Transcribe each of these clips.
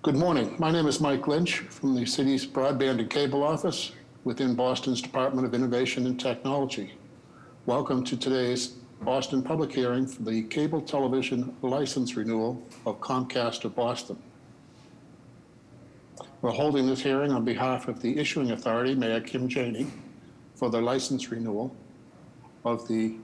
Good morning. My name is Mike Lynch from the city's Broadband and Cable Office within Boston's Department of Innovation and Technology. Welcome to today's Boston public hearing for the cable television license renewal of Comcast of Boston. We're holding this hearing on behalf of the issuing authority, Mayor Kim Janey, for the license renewal of the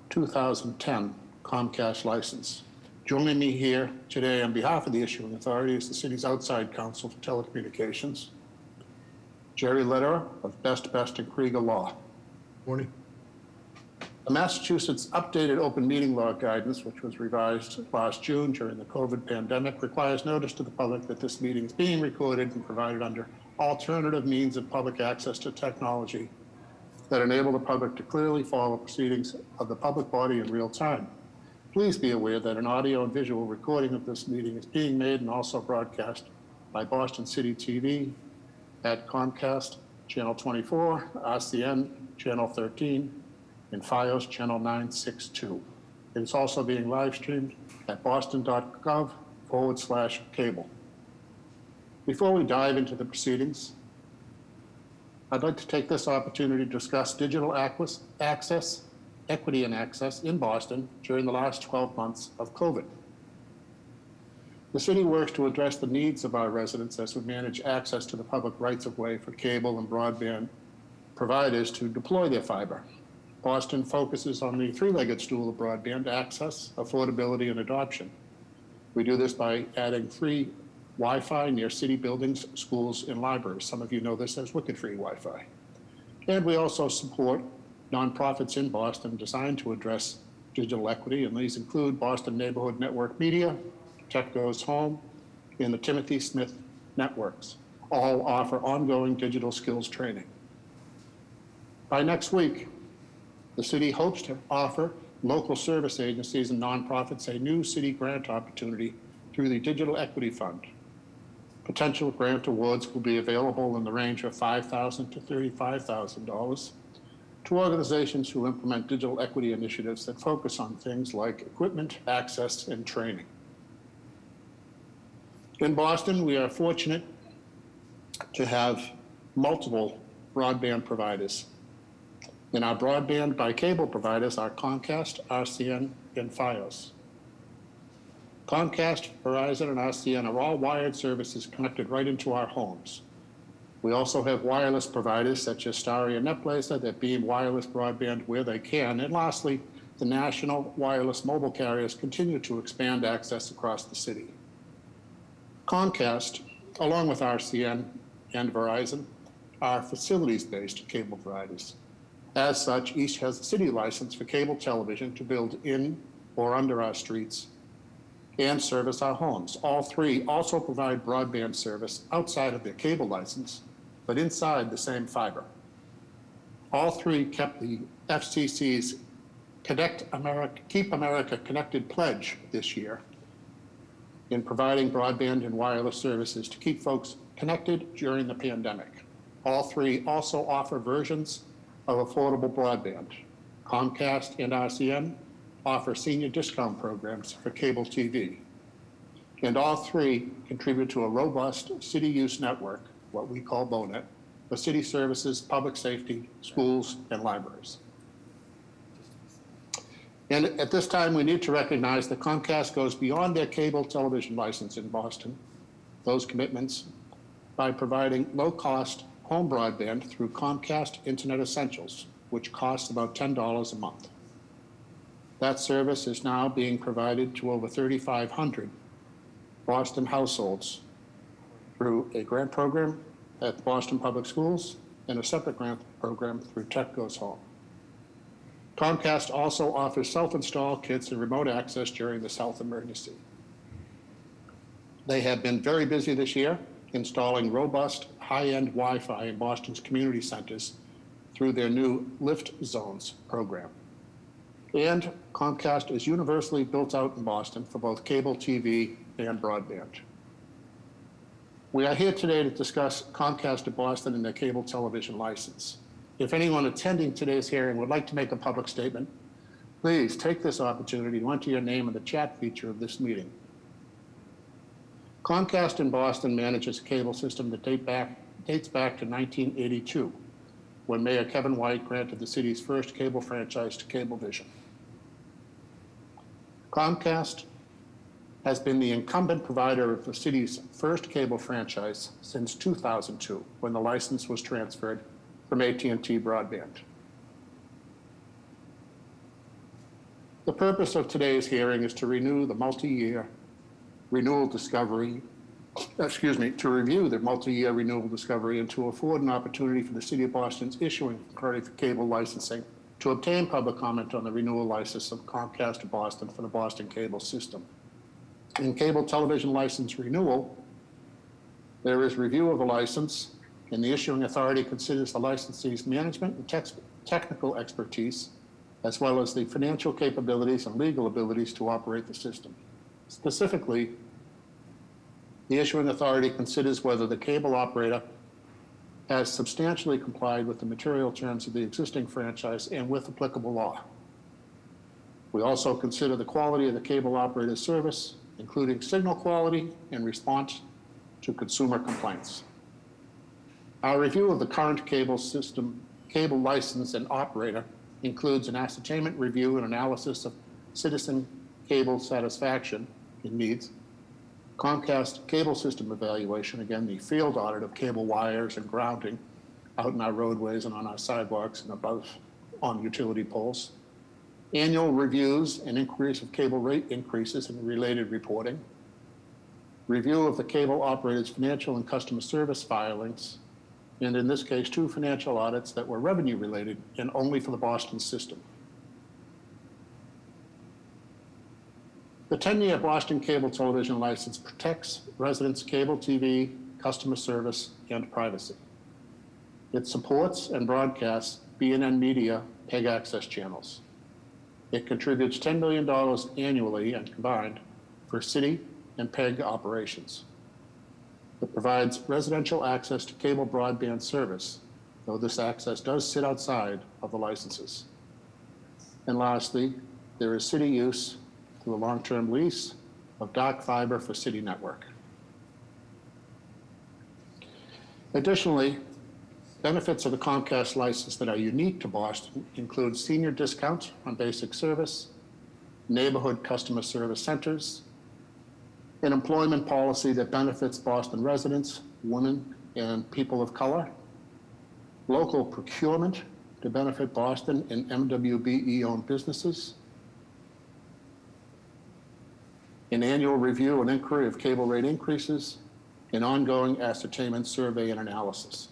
2010 Comcast license. Joining me here today on behalf of the issuing authority is the city's outside counsel for telecommunications, Jerry Lederer of Best and Krieger Law. Morning. The Massachusetts updated open meeting law guidance, which was revised last June during the COVID pandemic, requires notice to the public that this meeting is being recorded and provided under alternative means of public access to technology that enable the public to clearly follow proceedings of the public body in real time. Please be aware that an audio and visual recording of this meeting is being made and also broadcast by Boston City TV at Comcast Channel 24, RCN Channel 13, and FiOS Channel 962. It is also being live streamed at boston.gov/cable. Before we dive into the proceedings, I'd like to take this opportunity to discuss digital access, equity and access in Boston during the last 12 months of COVID. The city works to address the needs of our residents as we manage access to the public rights-of-way for cable and broadband providers to deploy their fiber. Boston focuses on the three-legged stool of broadband access, affordability, and adoption. We do this by adding free Wi-Fi near city buildings, schools, and libraries. Some of you know this as Wicked Free Wi-Fi. And we also support nonprofits in Boston designed to address digital equity, and these include Boston Neighborhood Network Media, Tech Goes Home, and the Timothy Smith Networks. All offer ongoing digital skills training. By next week, the city hopes to offer local service agencies and nonprofits a new city grant opportunity through the Digital Equity Fund. Potential grant awards will be available in the range of $5,000 to $35,000 to organizations who implement digital equity initiatives that focus on things like equipment, access, and training. In Boston, we are fortunate to have multiple broadband providers. And our broadband by cable providers are Comcast, RCN, and FiOS. Comcast, Verizon, and RCN are all wired services connected right into our homes. We also have wireless providers such as Starry and NetBlazer that beam wireless broadband where they can. And lastly, the national wireless mobile carriers continue to expand access across the city. Comcast, along with RCN and Verizon, are facilities-based cable providers. As such, each has a city license for cable television to build in or under our streets and service our homes. All three also provide broadband service outside of their cable license, but inside the same fiber. All three kept the FCC's Keep America Connected pledge this year in providing broadband and wireless services to keep folks connected during the pandemic. All three also offer versions of affordable broadband. Comcast and RCN offer senior discount programs for cable TV. And all three contribute to a robust city use network, what we call BONET, for city services, public safety, schools, and libraries. And at this time, we need to recognize that Comcast goes beyond their cable television license in Boston, those commitments, by providing low-cost home broadband through Comcast Internet Essentials, which costs about $10 a month. That service is now being provided to over 3,500 Boston households through a grant program at the Boston Public Schools and a separate grant program through Tech Goes Home. Comcast also offers self-install kits and remote access during this health emergency. They have been very busy this year installing robust high-end Wi-Fi in Boston's community centers through their new Lift Zones program. And Comcast is universally built out in Boston for both cable TV and broadband. We are here today to discuss Comcast of Boston and their cable television license. If anyone attending today's hearing would like to make a public statement, please take this opportunity to enter your name in the chat feature of this meeting. Comcast in Boston manages a cable system that dates back to 1982, when Mayor Kevin White granted the city's first cable franchise to Cablevision. Comcast has been the incumbent provider of the city's first cable franchise since 2002, when the license was transferred from AT&T Broadband. The purpose of today's hearing is to renew the multi-year renewal discovery, to review the multi-year renewal discovery and to afford an opportunity for the City of Boston's issuing authority for cable licensing to obtain public comment on the renewal license of Comcast of Boston for the Boston cable system. In cable television license renewal, there is review of the license, and the issuing authority considers the licensee's management and technical expertise, as well as the financial capabilities and legal abilities to operate the system. Specifically, the issuing authority considers whether the cable operator has substantially complied with the material terms of the existing franchise and with applicable law. We also consider the quality of the cable operator's service, including signal quality and response to consumer complaints. Our review of the current cable system, cable license and operator includes an ascertainment review and analysis of citizen cable satisfaction and needs, Comcast cable system evaluation, again, the field audit of cable wires and grounding out in our roadways and on our sidewalks and above on utility poles, annual reviews and inquiries of cable rate increases and related reporting, review of the cable operator's financial and customer service filings, and in this case, 2 financial audits that were revenue related and only for the Boston system. The 10-year Boston cable television license protects residents' cable TV, customer service, and privacy. It supports and broadcasts BNN Media PEG access channels. It contributes $10 million annually and combined for city and PEG operations. It provides residential access to cable broadband service, though this access does sit outside of the licenses. And lastly, there is city use through a long-term lease of dark fiber for city network. Additionally, benefits of the Comcast license that are unique to Boston include senior discounts on basic service, neighborhood customer service centers, an employment policy that benefits Boston residents, women, and people of color, local procurement to benefit Boston and MWBE-owned businesses, an annual review and inquiry of cable rate increases, and ongoing ascertainment, survey, and analysis.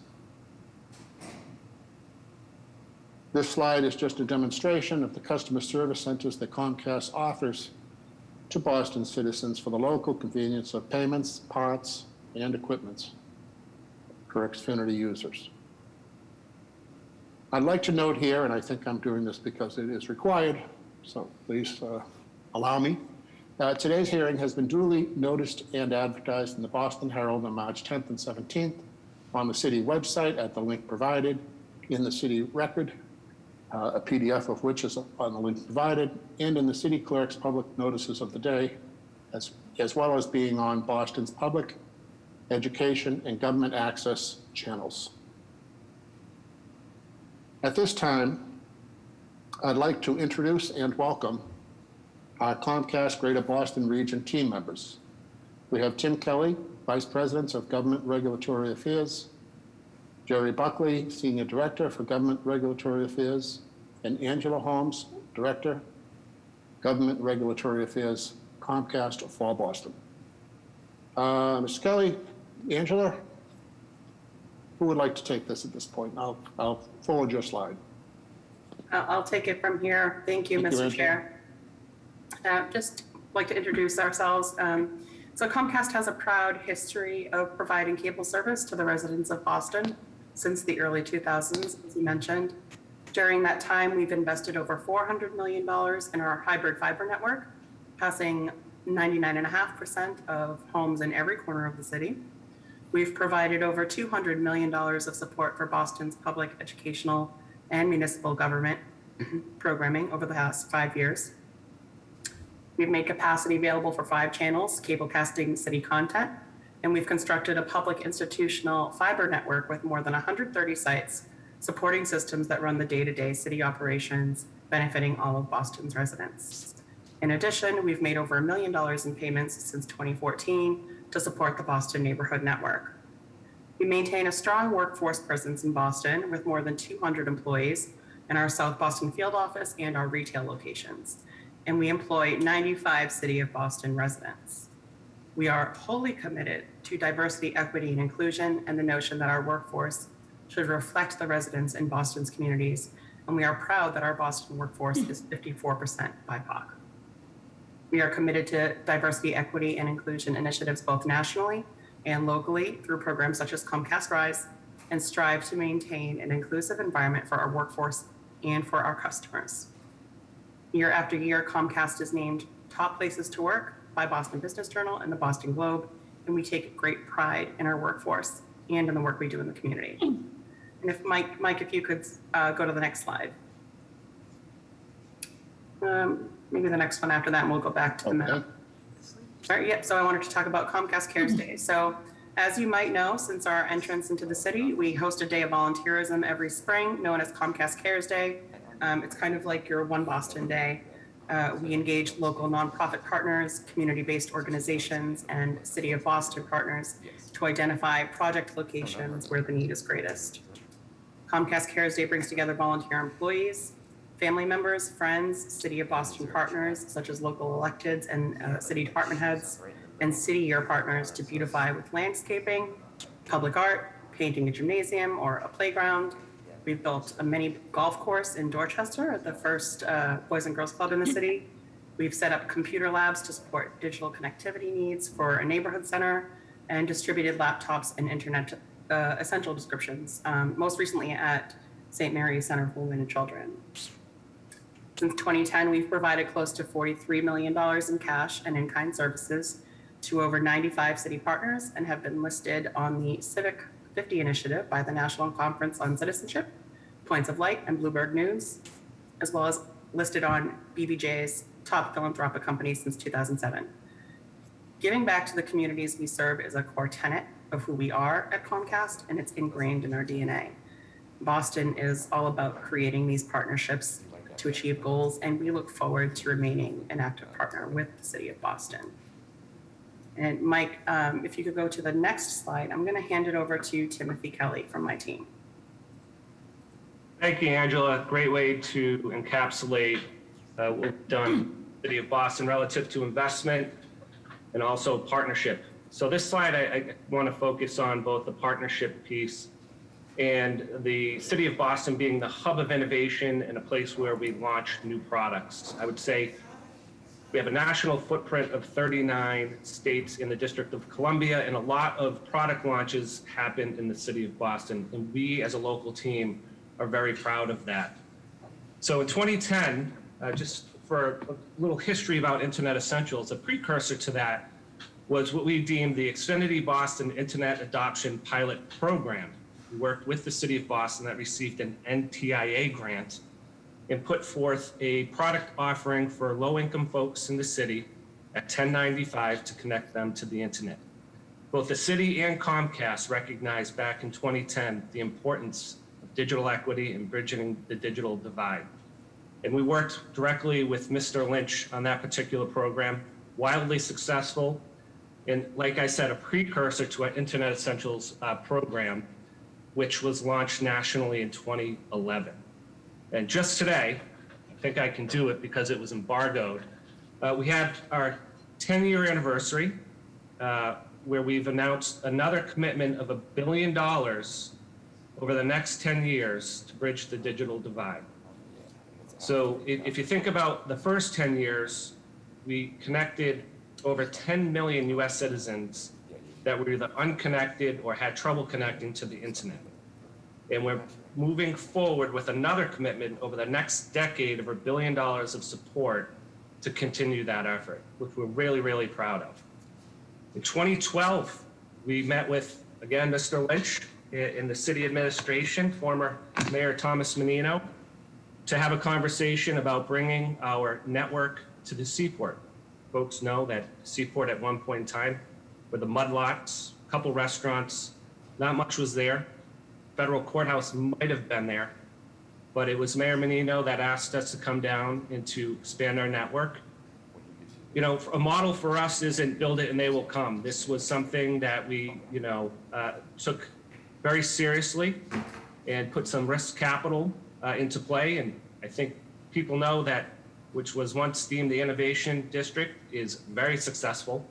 This slide is just a demonstration of the customer service centers that Comcast offers to Boston citizens for the local convenience of payments, parts, and equipment for Xfinity users. I'd like to note here, and I think I'm doing this because it is required, so please allow me. Today's hearing has been duly noticed and advertised in the Boston Herald on March 10th and 17th, on the city website at the link provided, in the city record, a PDF of which is on the link provided, and in the city clerk's public notices of the day, as well as being on Boston's public, education, and government access channels. At this time, I'd like to introduce and welcome our Comcast Greater Boston Region team members. We have Tim Kelly, Vice President of Government Regulatory Affairs, Jerry Buckley, Senior Director for Government Regulatory Affairs, and Angela Holmes, Director, Government Regulatory Affairs, Comcast for Boston. Mr. Kelly, Angela, who would like to take this at this point? I'll forward your slide. I'll take it from here. Thank you, Mr. Chair. Just like to introduce ourselves. So Comcast has a proud history of providing cable service to the residents of Boston since the early 2000s, as you mentioned. During that time, we've invested over $400 million in our hybrid fiber network, passing 99.5% of homes in every corner of the city. We've provided over $200 million of support for Boston's public educational and municipal government programming over the past 5 years. We've made capacity available for 5 channels, cablecasting city content, And we've constructed a public institutional fiber network with more than 130 sites supporting systems that run the day-to-day city operations, benefiting all of Boston's residents. In addition, we've made over $1 million in payments since 2014 to support the Boston Neighborhood Network. We maintain a strong workforce presence in Boston with more than 200 employees in our South Boston field office and our retail locations. And we employ 95 City of Boston residents. We are wholly committed to diversity, equity, and inclusion, and the notion that our workforce should reflect the residents in Boston's communities. And we are proud that our Boston workforce is 54% BIPOC. We are committed to diversity, equity, and inclusion initiatives both nationally and locally through programs such as Comcast Rise, and strive to maintain an inclusive environment for our workforce and for our customers. Year after year, Comcast is named top places to work by Boston Business Journal and the Boston Globe, and we take great pride in our workforce and in the work we do in the community. And if Mike, if you could go to the next slide. Maybe the next one after that, and we'll go back to the map. All right, yep, so I wanted to talk about Comcast Cares Day. So as you might know, since our entrance into the city, we host a day of volunteerism every spring known as Comcast Cares Day. It's kind of like your One Boston Day. We engage local nonprofit partners, community-based organizations, and City of Boston partners to identify project locations where the need is greatest. Comcast Cares Day brings together volunteer employees, family members, friends, City of Boston partners, such as local electeds and city department heads, and city year partners to beautify with landscaping, public art, painting a gymnasium or a playground. We've built a mini golf course in Dorchester, the first Boys and Girls Club in the city. We've set up computer labs to support digital connectivity needs for a neighborhood center, and distributed laptops and internet essential descriptions, most recently at St. Mary's Center for Women and Children. Since 2010, we've provided close to $43 million in cash and in-kind services to over 95 city partners, and have been listed on the Civic 50 initiative by the National Conference on Citizenship, Points of Light, and Bloomberg News, as well as listed on BBJ's top philanthropic companies since 2007. Giving back to the communities we serve is a core tenet of who we are at Comcast, and it's ingrained in our DNA. Boston is all about creating these partnerships to achieve goals, and we look forward to remaining an active partner with the City of Boston. And Mike, if you could go to the next slide, I'm going to hand it over to Timothy Kelly from my team. Thank you, Angela. Great way to encapsulate what we've done in the City of Boston relative to investment and also partnership. So this slide, I want to focus on both the partnership piece and the City of Boston being the hub of innovation and a place where we launch new products. I would say we have a national footprint of 39 states in the District of Columbia, and a lot of product launches happen in the City of Boston, and we as a local team are very proud of that. So in 2010, just for a little history about Internet Essentials, a precursor to that was what we deemed the Xfinity Boston Internet Adoption Pilot Program. We worked with the City of Boston that received an NTIA grant and put forth a product offering for low-income folks in the city at $10.95 to connect them to the internet. Both the city and Comcast recognized back in 2010 the importance of digital equity and bridging the digital divide. And we worked directly with Mr. Lynch on that particular program, wildly successful, and like I said, a precursor to our Internet Essentials program, which was launched nationally in 2011. And just today, I think I can do it because it was embargoed, we had our 10-year anniversary where we've announced another commitment of $1 billion over the next 10 years to bridge the digital divide. So if you think about the first 10 years, we connected over 10 million US citizens that were either unconnected or had trouble connecting to the internet. And we're moving forward with another commitment over the next decade of $1 billion of support to continue that effort, which we're really, really proud of. In 2012, we met with, again, Mr. Lynch in the city administration, former Mayor Thomas Menino, to have a conversation about bringing our network to the seaport. Folks know that Seaport at one point in time were the mudlots, a couple restaurants. Not much was there. Federal courthouse might have been there, but it was Mayor Menino that asked us to come down and to expand our network. You know, a model for us isn't build it and they will come. This was something that we, took very seriously and put some risk capital into play. And I think people know that, which was once deemed the innovation district, is very successful.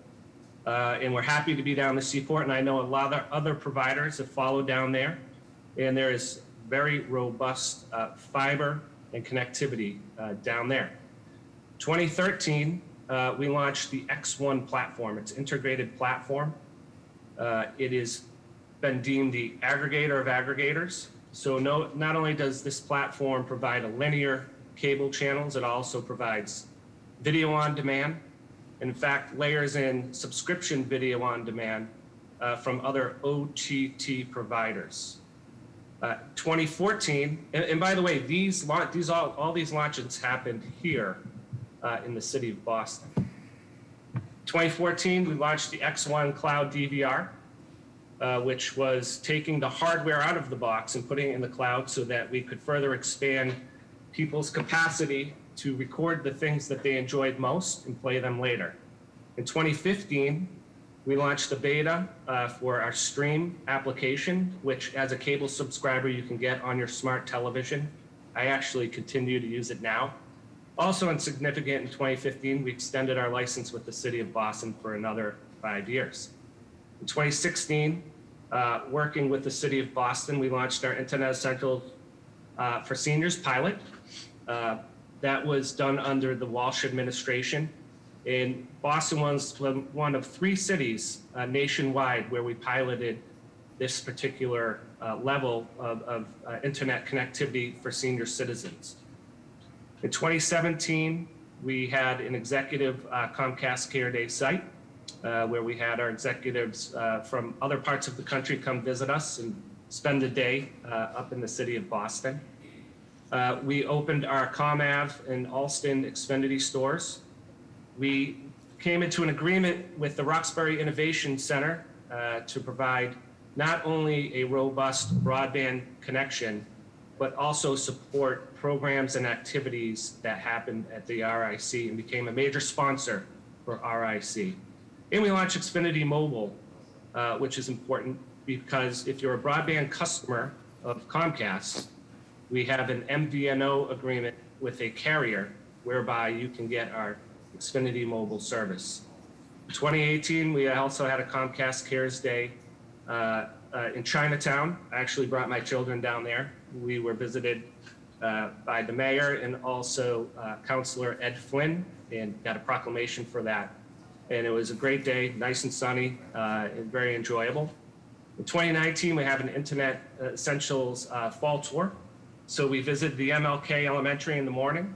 And we're happy to be down the seaport. And I know a lot of other providers have followed down there. And there is very robust fiber and connectivity down there. 2013, we launched the X1 platform. It's an integrated platform. It has been deemed the aggregator of aggregators. So not only does this platform provide a linear cable channels, it also provides video on demand. In fact, layers in subscription video on demand from other OTT providers. 2014, and by the way, all these launches happened here in the city of Boston. 2014, we launched the X1 Cloud DVR, which was taking the hardware out of the box and putting it in the cloud so that we could further expand people's capacity to record the things that they enjoyed most and play them later. In 2015, we launched the beta for our Stream application, which as a cable subscriber, you can get on your smart television. I actually continue to use it now. Also insignificant, in 2015, we extended our license with the city of Boston for another 5 years. In 2016, working with the city of Boston, we launched our Internet Essentials for Seniors pilot. That was done under the Walsh administration. And Boston was one of 3 cities nationwide where we piloted this particular level of internet connectivity for senior citizens. In 2017, we had an executive Comcast Care Day site where we had our executives from other parts of the country come visit us and spend the day up in the city of Boston. We opened our ComAv and Alston Xfinity stores. We came into an agreement with the Roxbury Innovation Center to provide not only a robust broadband connection, but also support programs and activities that happened at the RIC and became a major sponsor for RIC. And we launched Xfinity Mobile, which is important because if you're a broadband customer of Comcast, we have an MVNO agreement with a carrier whereby you can get our Xfinity Mobile service. In 2018, we also had a Comcast Cares Day in Chinatown. I actually brought my children down there. We were visited by the mayor and also Councilor Ed Flynn and got a proclamation for that. And it was a great day, nice and sunny and very enjoyable. In 2019, we have an Internet Essentials fall tour. So we visited the MLK Elementary in the morning,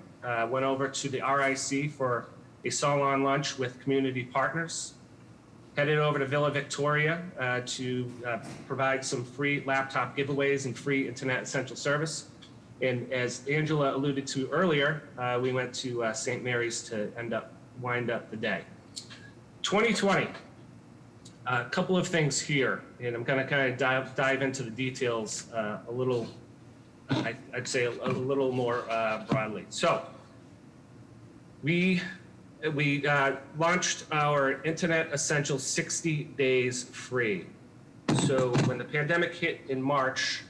went over to the RIC for a salon lunch with community partners, headed over to Villa Victoria to provide some free laptop giveaways and free Internet Essential service. And as Angela alluded to earlier, we went to St. Mary's to wind up the day. 2020, a couple of things here, and I'm gonna kind of dive into the details a little, I'd say a little more broadly. So we launched our Internet Essentials 60 days free. So when the pandemic hit in March,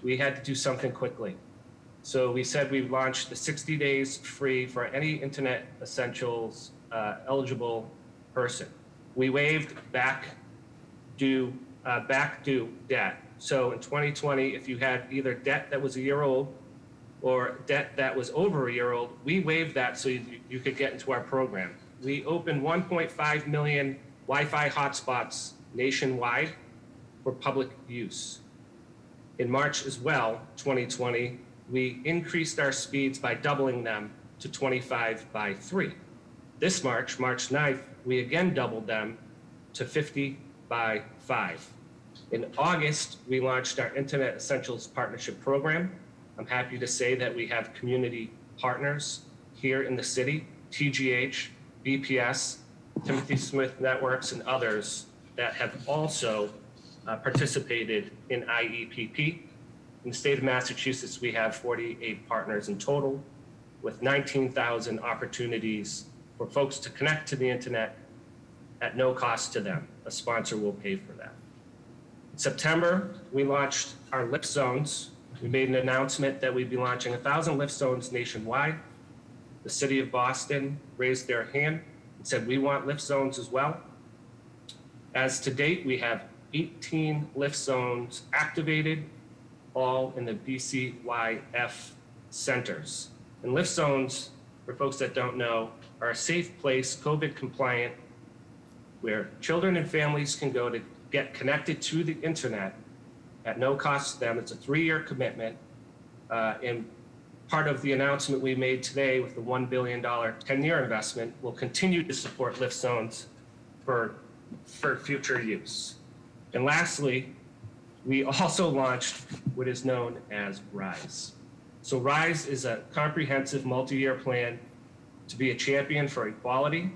we had to do something quickly. So we said we launched the 60 days free for any Internet Essentials eligible person. We waived back due debt. So in 2020, if you had either debt that was a year old or debt that was over a year old, we waived that so you could get into our program. We opened 1.5 million Wi-Fi hotspots nationwide for public use. In March as well, 2020, we increased our speeds by doubling them to 25 by 3. This March 9th, we again doubled them to 50 by 5. In August, we launched our Internet Essentials Partnership Program. I'm happy to say that we have community partners here in the city, TGH, BPS, Timothy Smith Networks, and others that have also participated in IEPP. In the state of Massachusetts, we have 48 partners in total, with 19,000 opportunities for folks to connect to the internet at no cost to them. A sponsor will pay for that. In September, we launched our lift zones. We made an announcement that we'd be launching 1,000 lift zones nationwide. The city of Boston raised their hand and said, we want lift zones as well. As to date, we have 18 lift zones activated, all in the BCYF centers. And lift zones, for folks that don't know, are a safe place, COVID compliant, where children and families can go to get connected to the internet at no cost to them. It's a 3-year commitment. And part of the announcement we made today with the $1 billion 10-year investment will continue to support lift zones for future use. And lastly, we also launched what is known as RISE. So RISE is a comprehensive multi-year plan to be a champion for equality.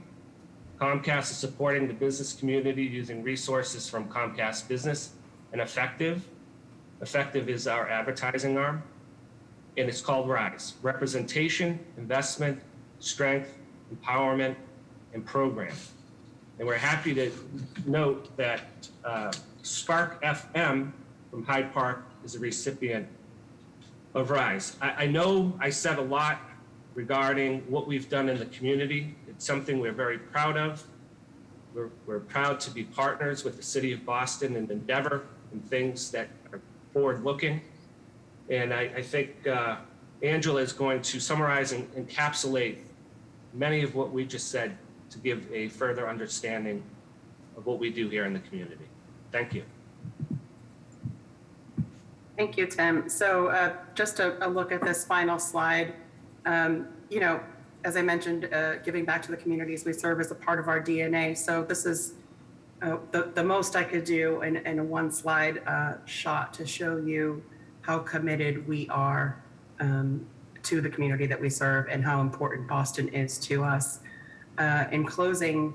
Comcast is supporting the business community using resources from Comcast Business and Effective. Effective is our advertising arm, and it's called RISE: Representation, Investment, Strength, Empowerment, and Program. And we're happy to note that Spark FM from Hyde Park is a recipient of RISE. I know I said a lot regarding what we've done in the community. It's something we're very proud of. We're proud to be partners with the city of Boston and endeavor and things that are forward-looking. And I think Angela is going to summarize and encapsulate many of what we just said to give a further understanding of what we do here in the community. Thank you. Thank you, Tim. So just a look at this final slide. You know, as I mentioned, giving back to the communities we serve is a part of our DNA. So this is the most I could do in a one slide shot to show you how committed we are to the community that we serve and how important Boston is to us. In closing,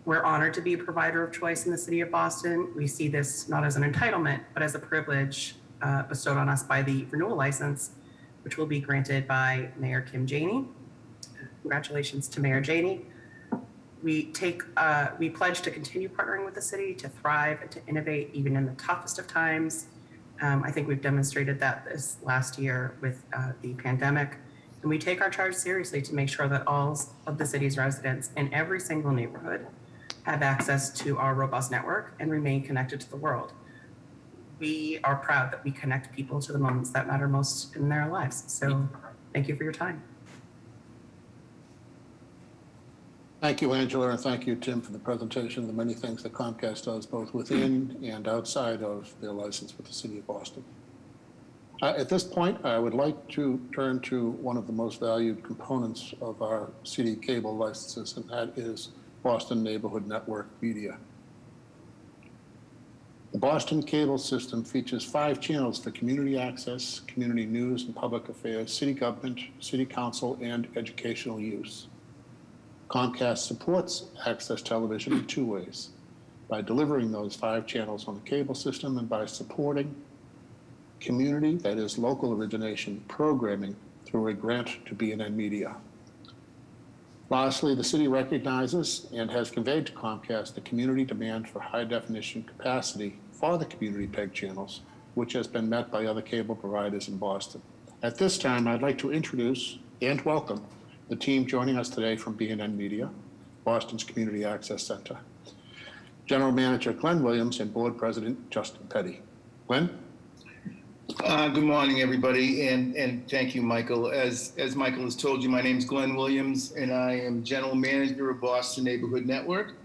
we're honored to be a provider of choice in the city of Boston. We see this not as an entitlement, but as a privilege bestowed on us by the renewal license, which will be granted by Mayor Kim Janey. Congratulations to Mayor Janey. We pledge to continue partnering with the city to thrive and to innovate even in the toughest of times. I think we've demonstrated that this last year with the pandemic. And we take our charge seriously to make sure that all of the city's residents in every single neighborhood have access to our robust network and remain connected to the world. We are proud that we connect people to the moments that matter most in their lives. So thank you for your time. Thank you, Angela, and thank you, Tim, for the presentation of the many things that Comcast does both within and outside of their license with the city of Boston. At this point, I would like to turn to one of the most valued components of our city cable licenses, and that is Boston Neighborhood Network Media. The Boston cable system features 5 channels for community access, community news and public affairs, city government, city council, and educational use. Comcast supports access television in 2 ways: by delivering those 5 channels on the cable system and by supporting community, that is local origination, programming through a grant to BNN Media. Lastly, the city recognizes and has conveyed to Comcast the community demand for high definition capacity for the community PEG channels, which has been met by other cable providers in Boston. At this time, I'd like to introduce and welcome the team joining us today from BNN Media, Boston's Community Access Center. General Manager Glenn Williams and Board President Justin Petty. Glenn? Good morning, everybody, and thank you, Michael. As Michael has told you, my name is Glenn Williams, and I am General Manager of Boston Neighborhood Network,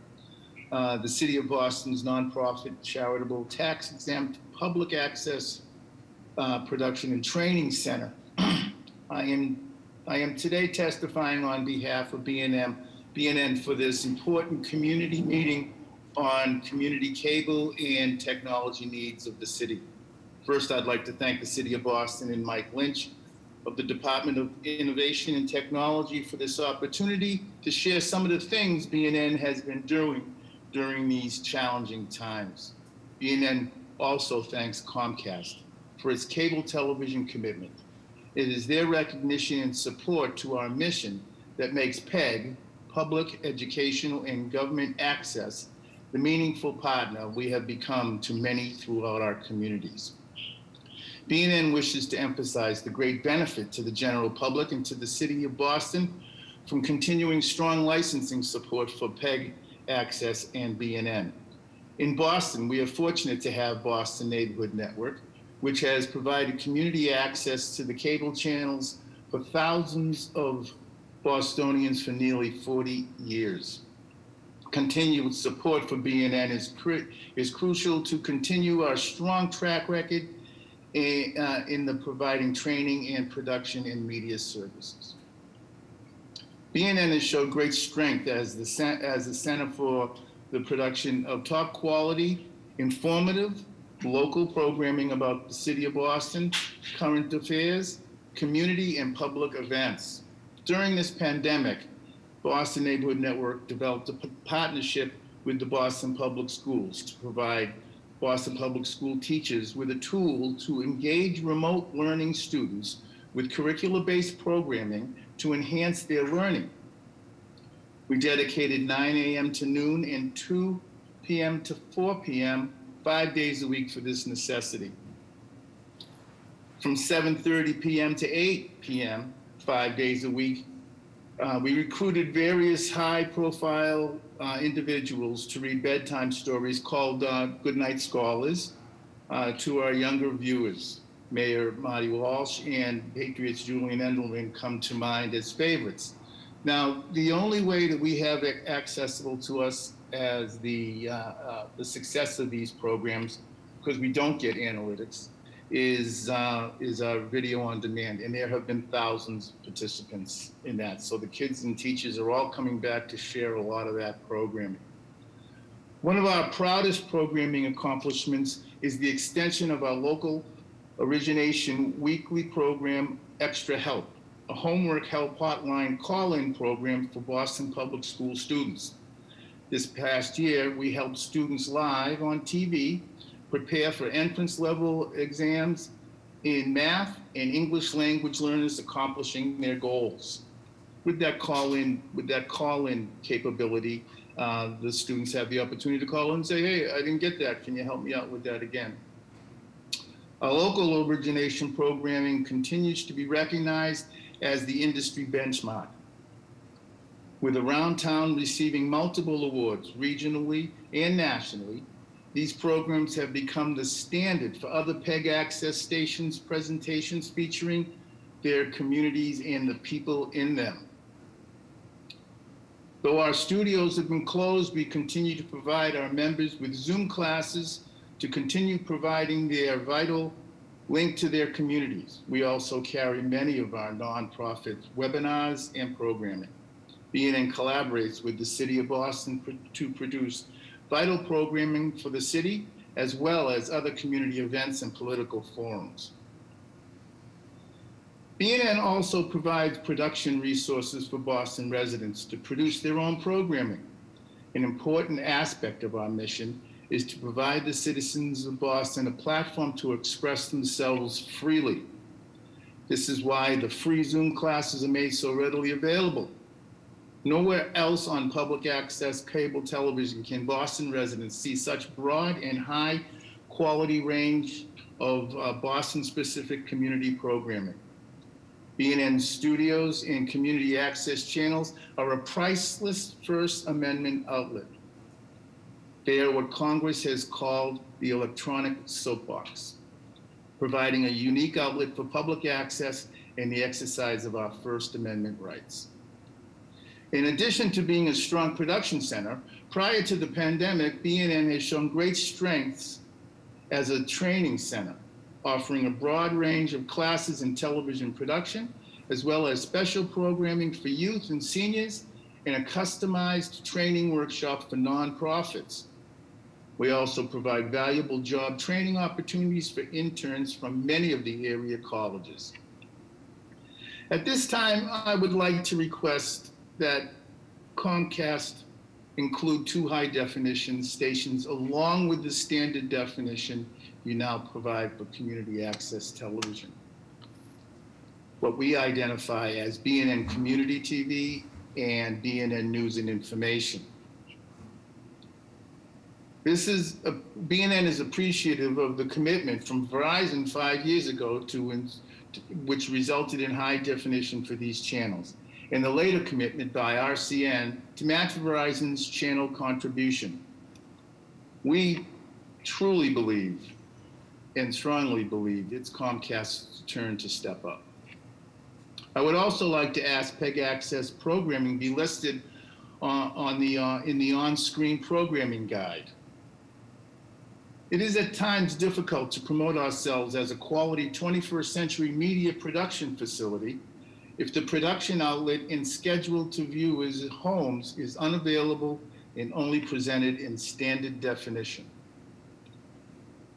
the City of Boston's nonprofit, charitable, tax-exempt, public access production and training center. I am today testifying on behalf of BNN for this important community meeting on community cable and technology needs of the city. First, I'd like to thank the City of Boston and Mike Lynch of the Department of Innovation and Technology for this opportunity to share some of the things BNN has been doing during these challenging times. BNN also thanks Comcast for its cable television commitment. It is their recognition and support to our mission that makes PEG, Public Educational and Government Access, the meaningful partner we have become to many throughout our communities. BNN wishes to emphasize the great benefit to the general public and to the city of Boston from continuing strong licensing support for PEG Access and BNN. In Boston, we are fortunate to have Boston Neighborhood Network, which has provided community access to the cable channels for thousands of Bostonians for nearly 40 years. Continued support for BNN is crucial to continue our strong track record in the providing training and production and media services. BNN has showed great strength as the center for the production of top quality, informative, local programming about the city of Boston, current affairs, community, and public events. During this pandemic, Boston Neighborhood Network developed a partnership with the Boston Public Schools to provide Boston Public School teachers with a tool to engage remote learning students with curricular-based programming to enhance their learning. We dedicated 9 a.m. to noon and 2 p.m. to 4 p.m. 5 days a week for this necessity. From 7:30 p.m. to 8 p.m., 5 days a week, we recruited various high-profile individuals to read bedtime stories called Goodnight Scholars to our younger viewers. Mayor Marty Walsh and Patriots Julian Endelman come to mind as favorites. Now, the only way that we have it accessible to us as the success of these programs, because we don't get analytics, is our video on demand, and there have been thousands of participants in that. So the kids and teachers are all coming back to share a lot of that programming. One of our proudest programming accomplishments is the extension of our local origination weekly program, Extra Help, a homework help hotline call-in program for Boston Public School students. This past year, we helped students live on TV prepare for entrance level exams in math and English language learners accomplishing their goals. With that call-in capability, the students have the opportunity to call in and say, hey, I didn't get that. Can you help me out with that again? Our local origination programming continues to be recognized as the industry benchmark, with Around Town receiving multiple awards regionally and nationally. These programs have become the standard for other PEG Access stations presentations featuring their communities and the people in them. Though our studios have been closed, we continue to provide our members with Zoom classes to continue providing their vital link to their communities. We also carry many of our nonprofit webinars and programming. BNN collaborates with the City of Boston to produce vital programming for the city, as well as other community events and political forums. BNN also provides production resources for Boston residents to produce their own programming. An important aspect of our mission is to provide the citizens of Boston a platform to express themselves freely. This is why the free Zoom classes are made so readily available. Nowhere else on public access cable television can Boston residents see such broad and high quality range of Boston-specific community programming. BNN studios and community access channels are a priceless First Amendment outlet. They are what Congress has called the electronic soapbox, providing a unique outlet for public access and the exercise of our First Amendment rights. In addition to being a strong production center, prior to the pandemic, BNN has shown great strengths as a training center, offering a broad range of classes in television production, as well as special programming for youth and seniors, and a customized training workshop for nonprofits. We also provide valuable job training opportunities for interns from many of the area colleges. At this time, I would like to request that Comcast include 2 high definition stations along with the standard definition you now provide for community access television, what we identify as BNN Community TV and BNN News and Information. BNN is appreciative of the commitment from Verizon 5 years ago which resulted in high definition for these channels, and the later commitment by RCN to match Verizon's channel contribution. We truly believe and strongly believe it's Comcast's turn to step up. I would also like to ask PEG Access programming be listed in the on-screen programming guide. It is at times difficult to promote ourselves as a quality 21st century media production facility if the production outlet and schedule to viewers' homes is unavailable and only presented in standard definition.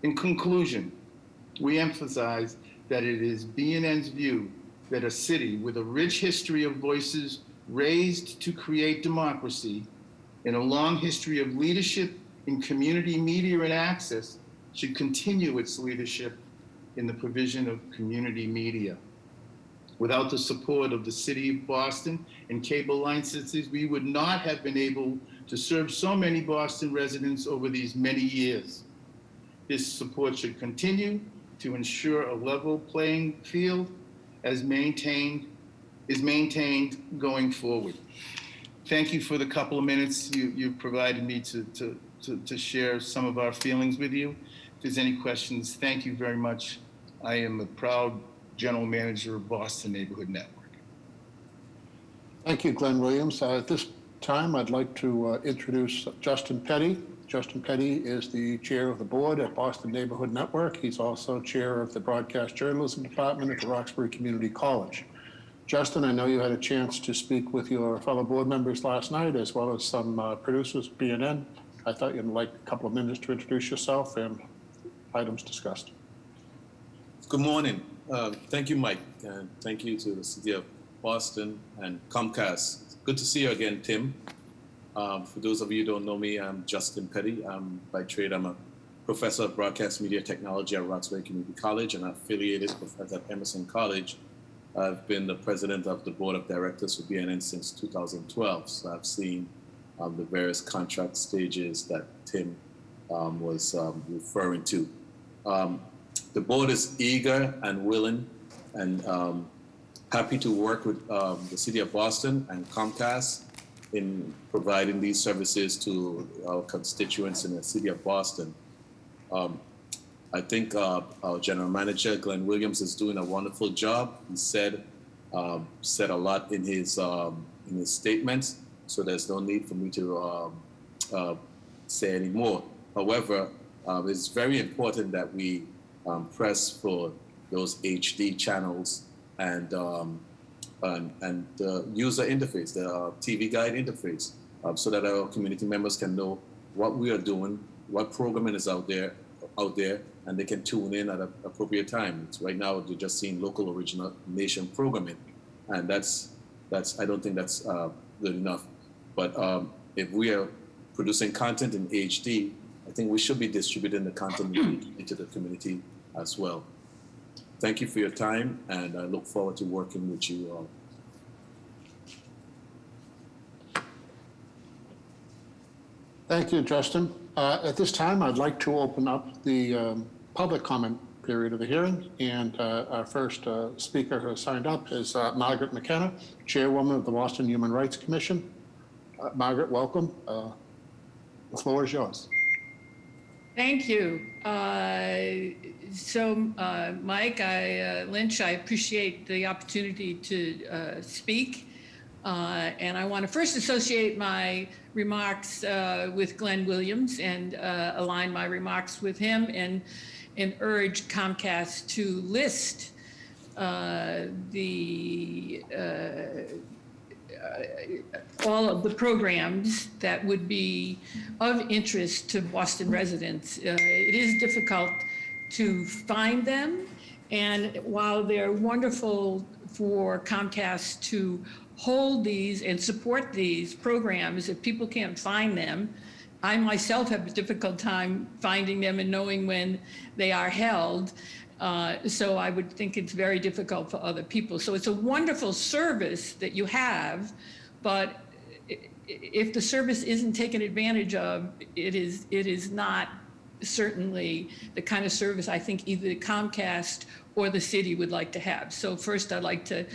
In conclusion, we emphasize that it is BNN's view that a city with a rich history of voices raised to create democracy and a long history of leadership in community media and access should continue its leadership in the provision of community media. Without the support of the City of Boston and cable licenses, we would not have been able to serve so many Boston residents over these many years. This support should continue to ensure a level playing field is maintained going forward. Thank you for the couple of minutes you provided me to share some of our feelings with you. If there's any questions, thank you very much. I am a proud General Manager of Boston Neighborhood Network. Thank you, Glenn Williams. At this time, I'd like to introduce Justin Petty. Justin Petty is the chair of the board at Boston Neighborhood Network. He's also chair of the broadcast journalism department at the Roxbury Community College. Justin, I know you had a chance to speak with your fellow board members last night, as well as some producers of BNN. I thought you'd like a couple of minutes to introduce yourself and items discussed. Good morning. Thank you, Mike, and thank you to the City of Boston and Comcast. Good to see you again, Tim. For those of you who don't know me, I'm Justin Petty. By trade, I'm a professor of broadcast media technology at Roxbury Community College and affiliated professor at Emerson College. I've been the president of the board of directors for BNN since 2012. So I've seen the various contract stages that Tim was referring to. The board is eager and willing and happy to work with the City of Boston and Comcast in providing these services to our constituents in the City of Boston. I think our general manager, Glenn Williams, is doing a wonderful job. He said a lot in his statements, so there's no need for me to say any more. However, it's very important that we press for those HD channels and the user interface, the TV guide interface, so that our community members can know what we are doing, what programming is out there, and they can tune in at an appropriate time. Right now, they're just seeing local original nation programming, and that's I don't think that's good enough. But if we are producing content in HD, I think we should be distributing the content into the community as well. Thank you for your time, and I look forward to working with you all. Thank you, Justin. At this time, I'd like to open up the public comment period of the hearing, and our first speaker who has signed up is Margaret McKenna, Chairwoman of the Boston Human Rights Commission. Margaret, welcome. The floor is yours. Thank you. Mike, Lynch, I appreciate the opportunity to speak. And I want to first associate my remarks with Glenn Williams and align my remarks with him and urge Comcast to list all of the programs that would be of interest to Boston residents. It is difficult to find them, and while they're wonderful for Comcast to hold these and support these programs if people can't find them. I myself have a difficult time finding them and knowing when they are held. So I would think it's very difficult for other people. So it's a wonderful service that you have, but if the service isn't taken advantage of, it is not certainly the kind of service I think either Comcast or the city would like to have. So first, I'd like to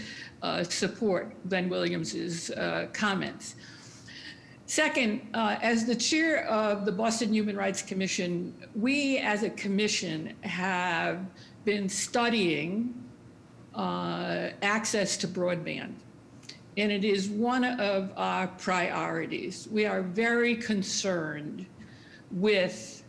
support Glenn Williams's comments. Second, as the chair of the Boston Human Rights Commission, we as a commission have been studying access to broadband, and it is one of our priorities. We are very concerned with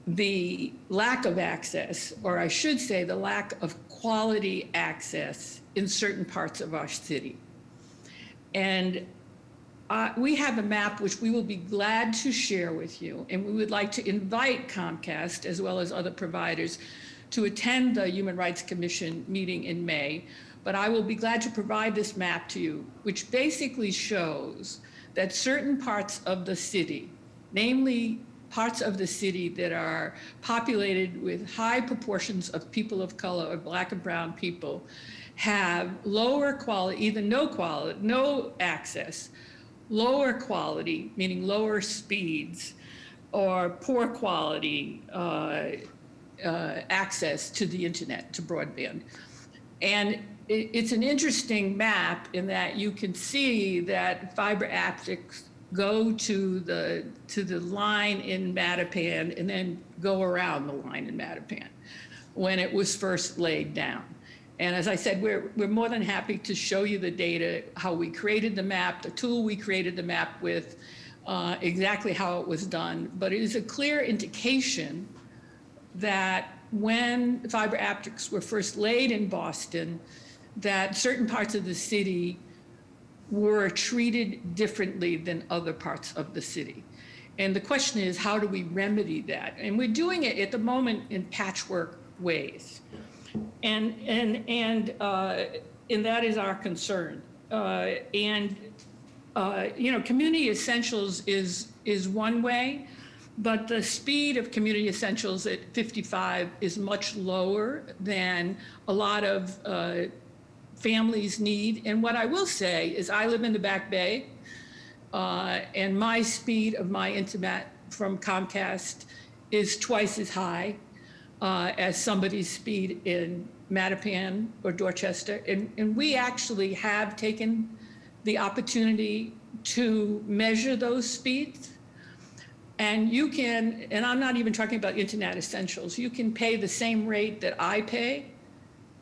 the lack of access, or I should say the lack of quality access in certain parts of our city. And we have a map which we will be glad to share with you, and we would like to invite Comcast as well as other providers to attend the Human Rights Commission meeting in May. But I will be glad to provide this map to you, which basically shows that certain parts of the city, namely parts of the city that are populated with high proportions of people of color or Black and brown people, have lower quality, either no quality, no access, lower quality, meaning lower speeds, or poor quality access to the internet, to broadband. And it's an interesting map in that you can see that fiber optics go to the line in Mattapan and then go around the line in Mattapan when it was first laid down. And as I said, we're more than happy to show you the data, how we created the map, the tool we created the map with, exactly how it was done. But it is a clear indication that when fiber optics were first laid in Boston, that certain parts of the city were treated differently than other parts of the city. And the question is, how do we remedy that? And we're doing it at the moment in patchwork ways. And that is our concern. Community essentials is one way, but the speed of community essentials at 55 is much lower than a lot of families need. And what I will say is I live in the Back Bay, and my speed of my internet from Comcast is twice as high as somebody's speed in Mattapan or Dorchester. And we actually have taken the opportunity to measure those speeds. And you can, and I'm not even talking about internet essentials, you can pay the same rate that I pay,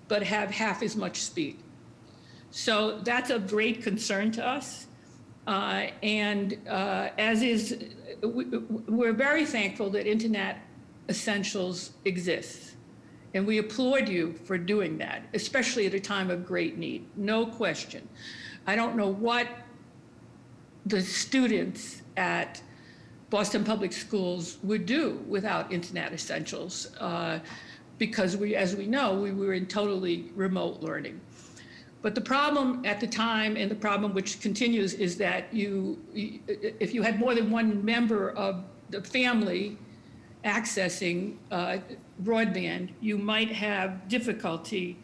but have half as much speed. So that's of great concern to us. We're very thankful that internet essentials exists. And we applaud you for doing that, especially at a time of great need, no question. I don't know what the students at Boston Public Schools would do without internet essentials, because as we know, we were in totally remote learning. But the problem at the time, and the problem which continues, is that if you had more than one member of the family accessing broadband, you might have difficulty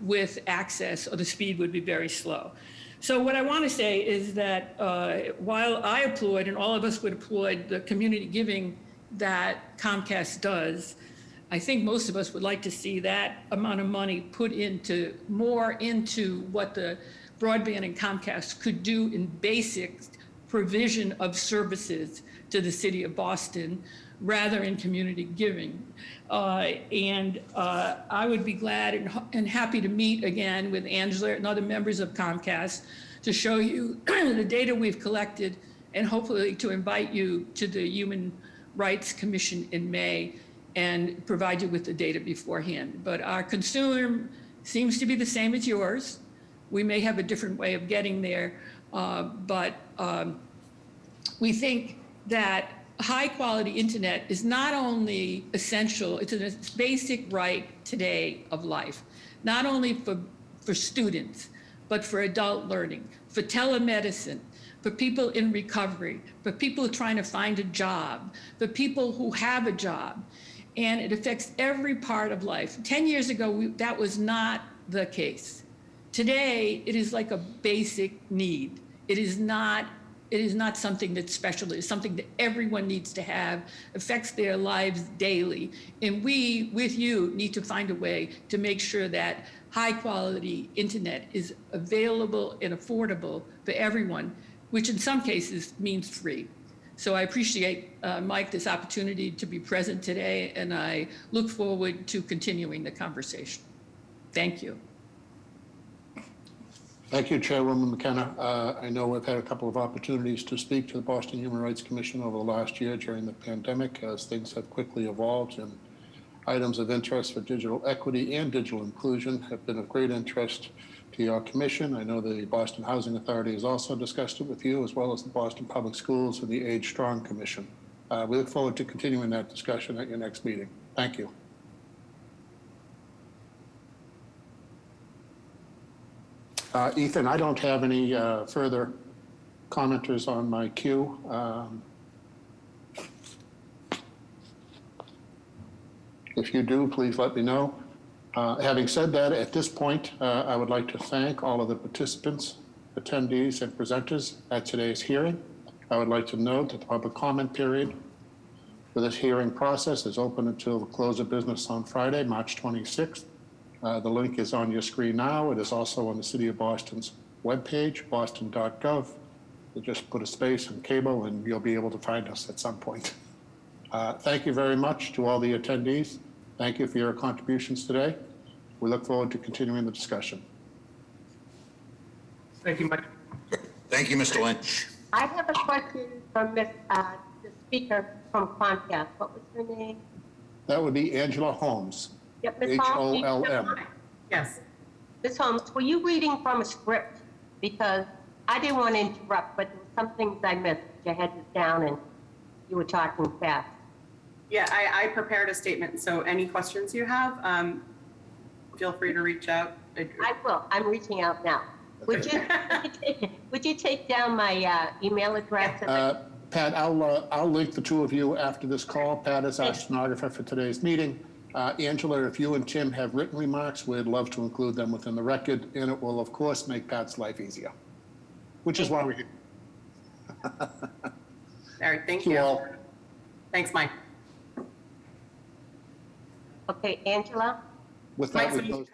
with access, or the speed would be very slow. So what I want to say is that while I applaud, and all of us would applaud, the community giving that Comcast does, I think most of us would like to see that amount of money put more into what the broadband and Comcast could do in basic provision of services to the city of Boston, rather in community giving. I would be glad and happy to meet again with Angela and other members of Comcast to show you the data we've collected, and hopefully to invite you to the Human Rights Commission in May and provide you with the data beforehand. But our concern seems to be the same as yours. We may have a different way of getting there, but we think that high quality internet is not only essential, it's a basic right today of life, not only for students, but for adult learning, for telemedicine, for people in recovery, for people trying to find a job, for people who have a job. And it affects every part of life. 10 years ago, that was not the case. Today, it is like a basic need. It is not something that's special. It's something that everyone needs to have, affects their lives daily. And we, with you, need to find a way to make sure that high quality internet is available and affordable for everyone, which in some cases means free. So I appreciate, Mike, this opportunity to be present today, and I look forward to continuing the conversation. Thank you. Thank you, Chairwoman McKenna. I know we've had a couple of opportunities to speak to the Boston Human Rights Commission over the last year during the pandemic as things have quickly evolved, and items of interest for digital equity and digital inclusion have been of great interest to your commission. I know the Boston Housing Authority has also discussed it with you, as well as the Boston Public Schools and the Age Strong Commission. We look forward to continuing that discussion at your next meeting. Thank you. Ethan, I don't have any further commenters on my queue. If you do, please let me know. Having said that, at this point, I would like to thank all of the participants, attendees, and presenters at today's hearing. I would like to note that the public comment period for this hearing process is open until the close of business on Friday, March 26th. The link is on your screen now. It is also on the City of Boston's webpage, boston.gov. You just put a space and cable and you'll be able to find us at some point. Thank you very much to all the attendees. Thank you for your contributions today. We look forward to continuing the discussion. Thank you, Mike. Thank you, Mr. Lynch. I have a question from the speaker from Comcast. What was her name? That would be Angela Holmes. Yep, Ms. Holmes. Holm. Yes. Ms. Holmes, were you reading from a script? Because I didn't want to interrupt, but there were some things I missed. Your head was down and you were talking fast. Yeah, I prepared a statement, so any questions you have, feel free to reach out. I will. I'm reaching out now. Would you take down my email address? Pat, I'll link the two of you after this call. Pat is our stenographer for today's meeting. Angela, if you and Tim have written remarks, we'd love to include them within the record, and it will, of course, make Pat's life easier, which is why we're here. All right, thank you. All. Thanks, Mike. Okay, Angela? With that, Mike, we so close.